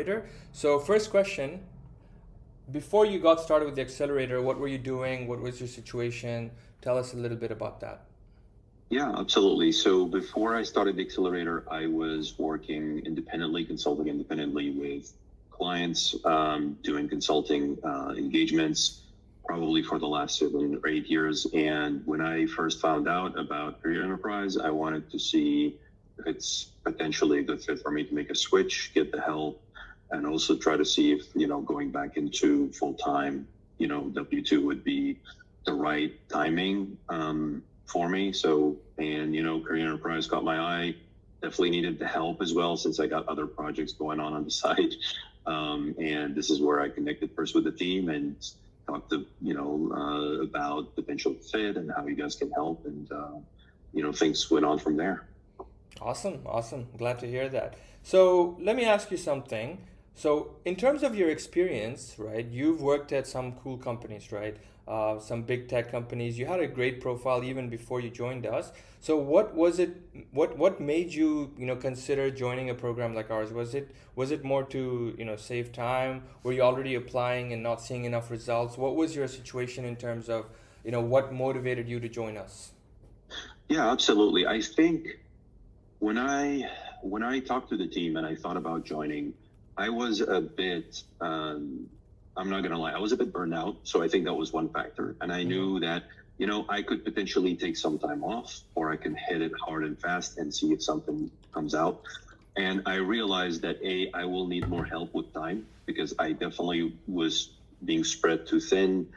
Accelerator. So first question, before you got started with the Accelerator, what were you doing? What was your situation? Tell us a little bit about that. Yeah, absolutely. So before I started the Accelerator, I was working independently, consulting independently with clients, doing consulting engagements, probably for the last 7 or 8 years. And when I first found out about Career Enterprise, I wanted to see if it's potentially a good fit for me to make a switch, get the help, and also try to see if, going back into full-time, W-2 would be the right timing for me. So, and, Career Enterprise caught my eye. Definitely needed the help as well, since I got other projects going on the side. And this is where I connected first with the team and talked to, about potential fit and how you guys can help. And, things went on from there. Awesome. Glad to hear that. So let me ask you something. So in terms of your experience, right, you've worked at some cool companies, right? Some big tech companies. You had a great profile even before you joined us. So what was it? What made you, consider joining a program like ours? Was it more to, save time? Were you already applying and not seeing enough results? What was your situation in terms of, what motivated you to join us? Yeah, absolutely. I think when I talked to the team and I thought about joining, I was a bit, I'm not going to lie, I was a bit burned out. So I think that was one factor. And I knew that, I could potentially take some time off, or I can hit it hard and fast and see if something comes out. And I realized that I will need more help with time, because I definitely was being spread too thin,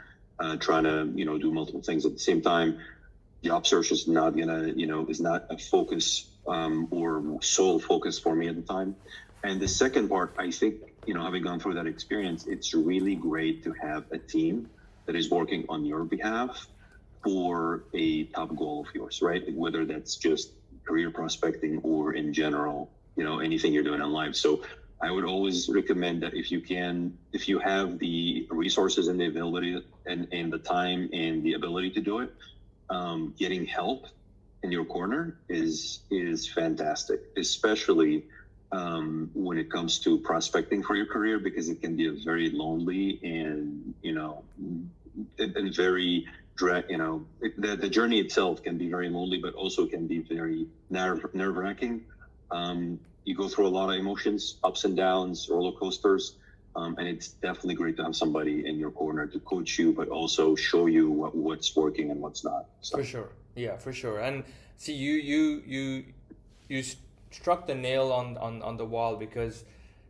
trying to, do multiple things at the same time. Job search is not is not a focus or sole focus for me at the time. And the second part, I think, having gone through that experience, it's really great to have a team that is working on your behalf for a top goal of yours, right? Whether that's just career prospecting or in general, anything you're doing in life. So I would always recommend that if you have the resources and the ability and the time and the ability to do it, getting help in your corner is fantastic, especially when it comes to prospecting for your career, because it can be a very lonely and very the journey itself can be very lonely, but also can be very nerve-wracking. You go through a lot of emotions, ups and downs, roller coasters. And it's definitely great to have somebody in your corner to coach you, but also show you what's working and what's not. So. For sure. Yeah, for sure. And see, you struck the nail on the wall, because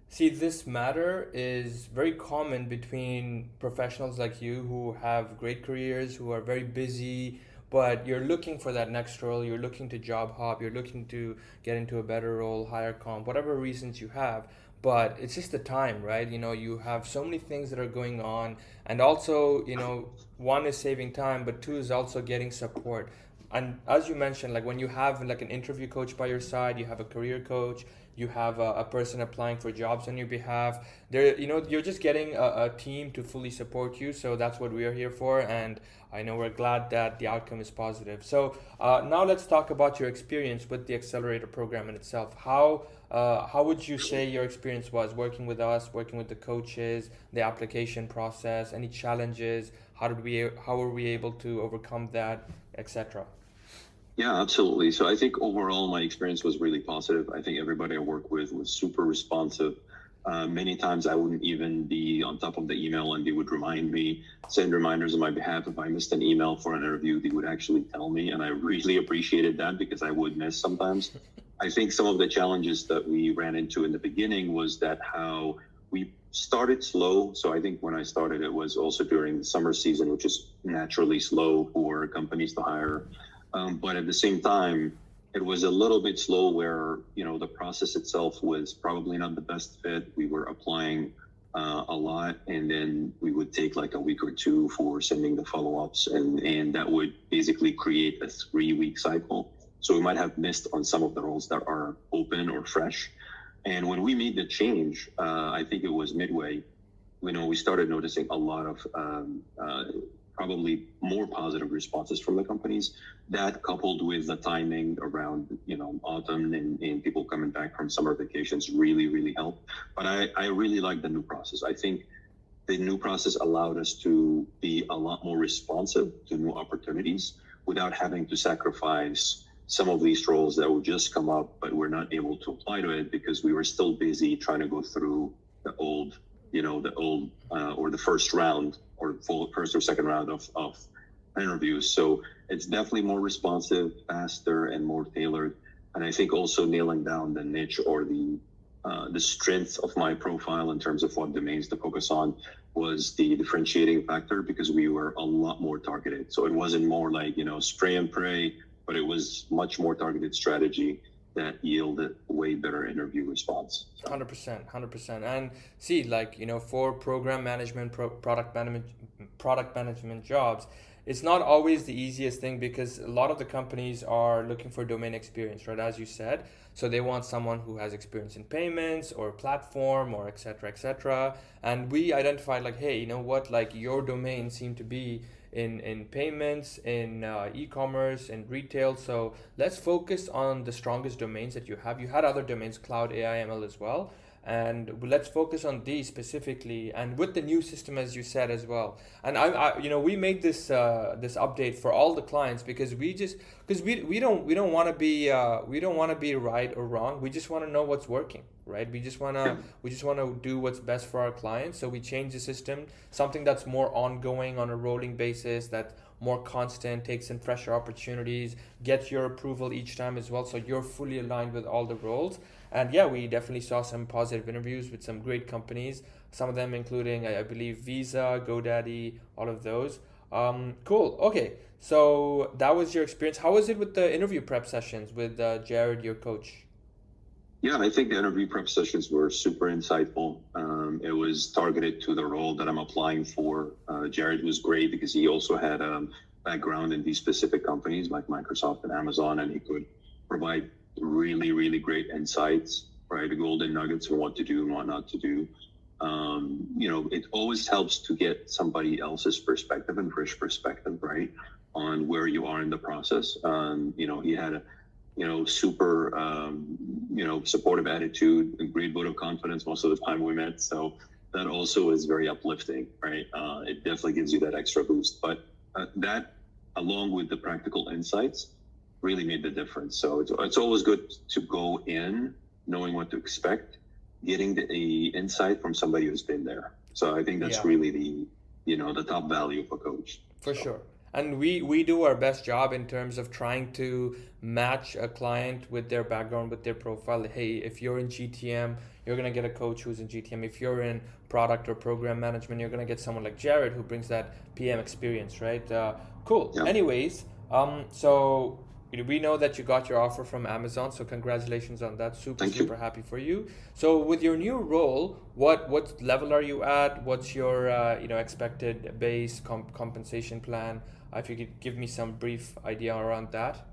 see, this matter is very common between professionals like you who have great careers, who are very busy, but you're looking for that next role, you're looking to job hop, you're looking to get into a better role, higher comp, whatever reasons you have. But it's just the time, right? You have so many things that are going on, and also, one is saving time, but two is also getting support. And as you mentioned, like when you have like an interview coach by your side, you have a career coach, you have a person applying for jobs on your behalf. There, you're just getting a team to fully support you. So that's what we are here for, and I know we're glad that the outcome is positive. So now let's talk about your experience with the Accelerator program in itself. How would you say your experience was working with us, working with the coaches, the application process, any challenges? How were we able to overcome that, etc.? Yeah, absolutely. So I think overall my experience was really positive. I think everybody I worked with was super responsive. Many times I wouldn't even be on top of the email, and they would send reminders on my behalf. If I missed an email for an interview, they would actually tell me, and I really appreciated that, because I would miss sometimes. I think some of the challenges that we ran into in the beginning was that how we started slow. So I think when I started, it was also during the summer season, which is naturally slow for companies to hire. But at the same time, it was a little bit slow where, the process itself was probably not the best fit. We were applying a lot, and then we would take like a week or two for sending the follow-ups, and that would basically create a 3-week cycle. So we might have missed on some of the roles that are open or fresh. And when we made the change, I think it was midway, we started noticing a lot of probably more positive responses from the companies. That coupled with the timing around, autumn and people coming back from summer vacations really, really helped. But I really like the new process. I think the new process allowed us to be a lot more responsive to new opportunities without having to sacrifice some of these roles that would just come up, but we're not able to apply to it because we were still busy trying to go through the old, or the first round or first or second round of interviews. So it's definitely more responsive, faster, and more tailored. And I think also nailing down the niche or the strength of my profile in terms of what domains to focus on was the differentiating factor, because we were a lot more targeted. So it wasn't more like, spray and pray, but it was much more targeted strategy that yielded way better interview response. 100%. And see, for program management, product management jobs, it's not always the easiest thing because a lot of the companies are looking for domain experience, right? As you said. So they want someone who has experience in payments or platform or et cetera, et cetera. And we identified hey, you know what? Your domain seemed to be in payments, in e-commerce, and retail. So let's focus on the strongest domains that you have. You had other domains, cloud, AI, ML as well. And let's focus on these specifically, and with the new system, as you said as well. And we made this this update for all the clients because we don't want to be right or wrong. We just want to know what's working, right? We just want to do what's best for our clients. So we change the system, something that's more ongoing on a rolling basis, that more constant, takes in fresher opportunities, gets your approval each time as well. So you're fully aligned with all the roles. And yeah, we definitely saw some positive interviews with some great companies, some of them including, I believe, Visa, GoDaddy, all of those. Cool. Okay. So that was your experience. How was it with the interview prep sessions with Jared, your coach? Yeah, I think the interview prep sessions were super insightful. It was targeted to the role that I'm applying for. Jared was great because he also had a background in these specific companies like Microsoft and Amazon, and he could provide really, really great insights, right? The golden nuggets of what to do and what not to do. It always helps to get somebody else's perspective and fresh perspective, right, on where you are in the process. He had a super, supportive attitude, a great vote of confidence most of the time we met. So that also is very uplifting, right? It definitely gives you that extra boost. But that, along with the practical insights, really made the difference. So it's always good to go in knowing what to expect, getting the insight from somebody who's been there. So I think that's really the top value of a coach. For sure. And we do our best job in terms of trying to match a client with their background, with their profile. Hey, if you're in GTM, you're going to get a coach who's in GTM. If you're in product or program management, you're going to get someone like Jared who brings that PM experience, right? Cool. Yeah. Anyways, so we know that you got your offer from Amazon, so congratulations on that. Super happy for you. So with your new role, what level are you at? What's your expected base compensation plan? If you could give me some brief idea around that.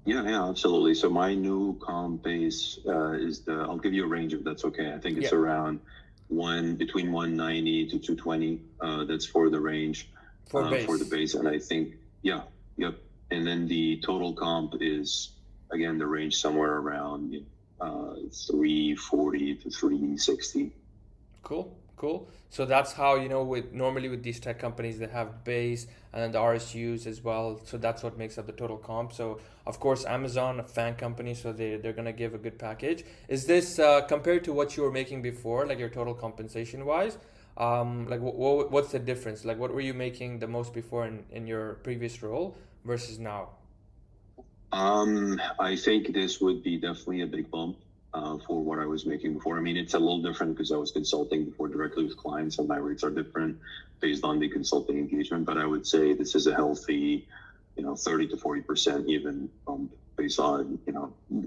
Yeah, absolutely. So my new comp base I'll give you a range if that's okay. I think it's around between 190 to 220. That's for the range for the base, and I think yep. And then the total comp is, again, the range somewhere around 340 to 360. Cool. So that's how, normally with these tech companies, they have base and then the RSUs as well. So that's what makes up the total comp. So of course, Amazon, a FAANG company, so they're going to give a good package. Is this compared to what you were making before, like your total compensation wise? What's the difference? Like what were you making the most before in your previous role versus now? I think this would be definitely a big bump for what I was making before. I mean, it's a little different because I was consulting before directly with clients, and my rates are different based on the consulting engagement. But I would say this is a healthy, 30 to 40% even bump based on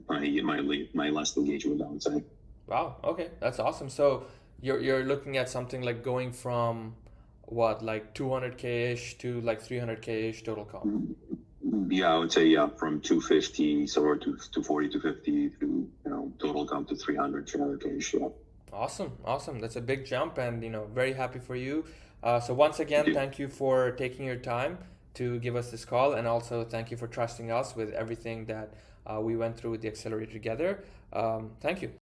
my last engagement, I would say. Wow. Okay, that's awesome. So you're looking at something like going from what, like 200K-ish to like 300K-ish total comp? Yeah, I would say, from 250, somewhere to 240, 250 to, total comp to 300K-ish. Yeah. Awesome. That's a big jump, and, very happy for you. So once again, Thank you. thank you for taking your time to give us this call, and also thank you for trusting us with everything that we went through with the accelerator together. Thank you.